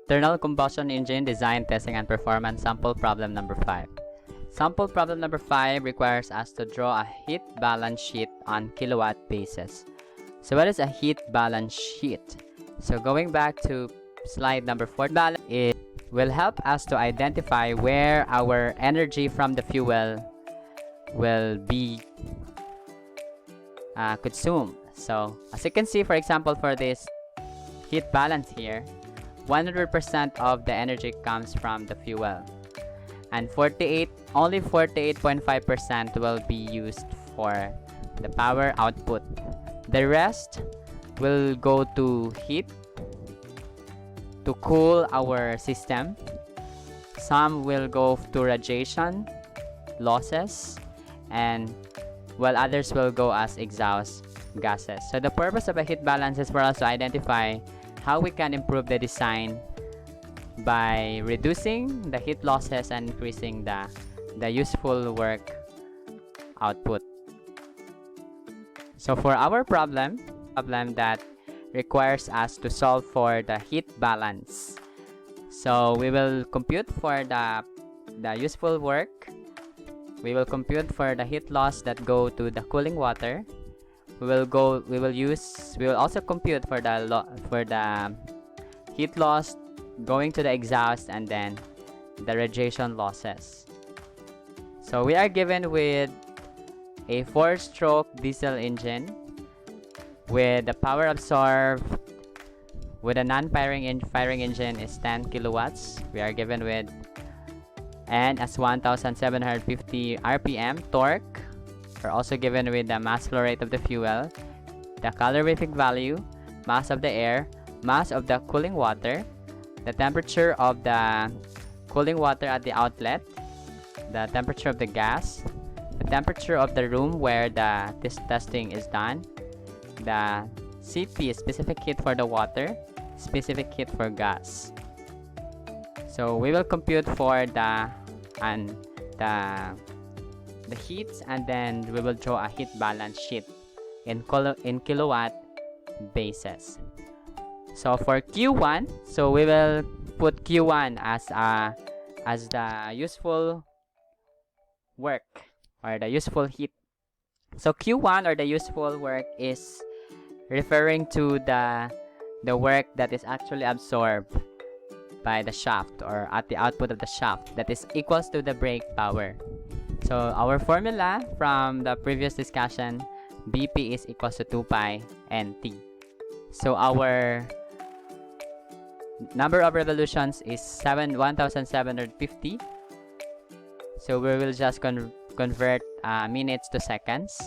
Internal combustion engine design, testing, and performance sample problem number 5. Sample problem number 5 requires us to draw a heat balance sheet on kilowatt basis. So what is a heat balance sheet? So going back to slide number 4, balance it will help us to identify where our energy from the fuel will be consumed. So as you can see, for example, for this heat balance here, 100% of the energy comes from the fuel, and only 48.5% will be used for the power output. The rest will go to heat to cool our system. Some will go to radiation losses, and while others will go as exhaust gases. So the purpose of a heat balance is for us to identify how we can improve the design by reducing the heat losses and increasing the useful work output. So for our problem that requires us to solve for the heat balance, so we will compute for the useful work. We will compute for the heat loss that go to the cooling water. We will also compute for the heat loss going to the exhaust, and then the radiation losses. So we are given with a 4-stroke diesel engine with the power absorbed with a non-firing engine is 10 kilowatts. We are given with N as 1750 RPM torque. We're also given with the mass flow rate of the fuel, the calorific value, mass of the air, mass of the cooling water, the temperature of the cooling water at the outlet, the temperature of the gas, the temperature of the room where this testing is done, the CP, specific heat for the water, specific heat for gas. So we will compute for the heats, and then we will draw a heat balance sheet in kilowatt basis. So for Q1, so we will put Q1 as the useful work or the useful heat. So Q1 or the useful work is referring to the work that is actually absorbed by the shaft or at the output of the shaft, that is equals to the brake power. So our formula from the previous discussion, BP is equals to 2 pi NT. So our number of revolutions is 1750. So we will just convert minutes to seconds,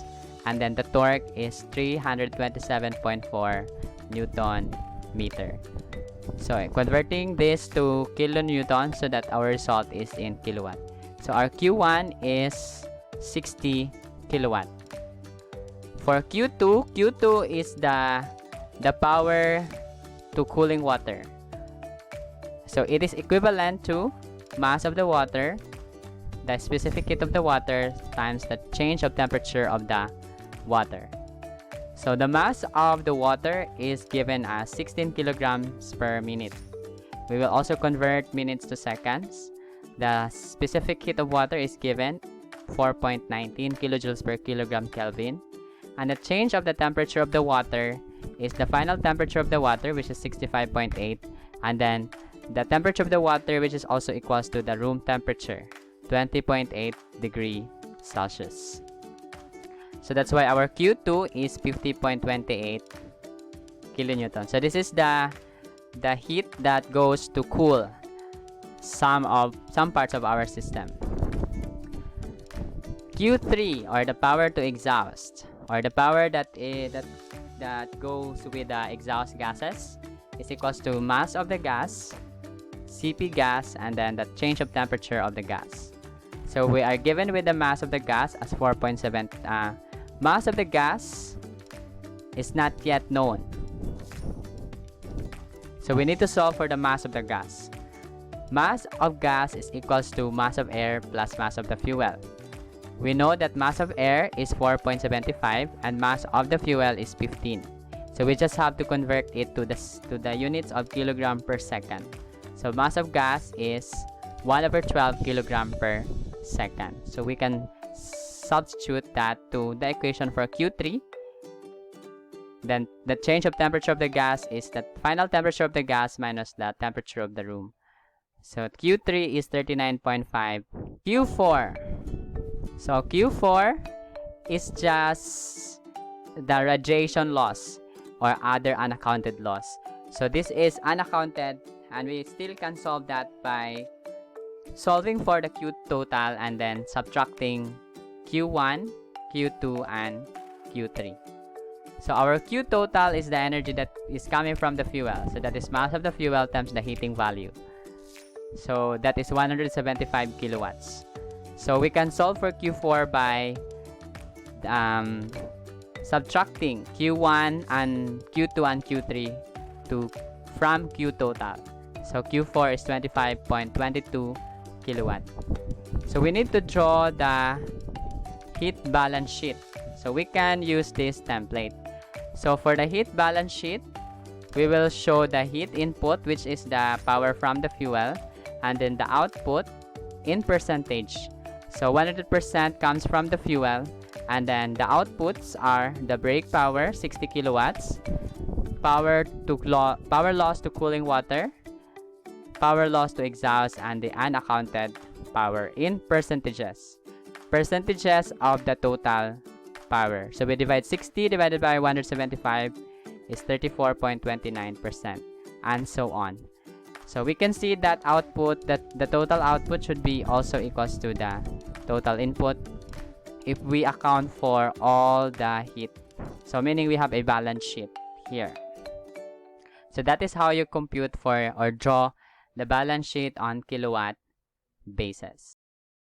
and then the torque is 327.4 Newton meter. So converting this to kilonewton so that our result is in kilowatt. So our Q1 is 60 kilowatt. For Q2 is the power to cooling water. So it is equivalent to mass of the water, the specific heat of the water, times the change of temperature of the water. So the mass of the water is given as 16 kilograms per minute. We will also convert minutes to seconds. The specific heat of water is given 4.19 kilojoules per kilogram Kelvin, and the change of the temperature of the water is the final temperature of the water, which is 65.8, and then the temperature of the water, which is also equals to the room temperature, 20.8 degree Celsius. So that's why our Q2 is 50.28 kilonewton. So this is the heat that goes to cool some parts of our system. Q3, or the power to exhaust, or the power that goes with the exhaust gases, is equals to mass of the gas, CP gas, and then the change of temperature of the gas. So we are given with the mass of the gas as 4.7. Mass of the gas is not yet known, so we need to solve for the mass of the gas. Mass of gas is equals to mass of air plus mass of the fuel. We know that mass of air is 4.75 and mass of the fuel is 15. So we just have to convert it to the units of kilogram per second. So mass of gas is 1/12 kilogram per second. So we can substitute that to the equation for Q3. Then the change of temperature of the gas is the final temperature of the gas minus the temperature of the room. So Q3 is 39.5. Q4. So Q4 is just the radiation loss or other unaccounted loss. So this is unaccounted, and we still can solve that by solving for the Q total and then subtracting Q1, Q2, and Q3. So our Q total is the energy that is coming from the fuel. So that is mass of the fuel times the heating value. So that is 175 kilowatts. So we can solve for Q4 by subtracting Q1 and Q2 and Q3 from Q total. So Q4 is 25.22 kilowatt. So we need to draw the heat balance sheet. So we can use this template. So for the heat balance sheet, we will show the heat input, which is the power from the fuel, and then the output in percentage. So 100% comes from the fuel, and then the outputs are the brake power 60 kilowatts, power loss to cooling water, power loss to exhaust, and the unaccounted power in percentages of the total power. So we divide 60 divided by 175 is 34.29%, and so on. So we can see that the total output should be also equals to the total input if we account for all the heat. So meaning we have a balance sheet here. So that is how you compute for or draw the balance sheet on kilowatt basis.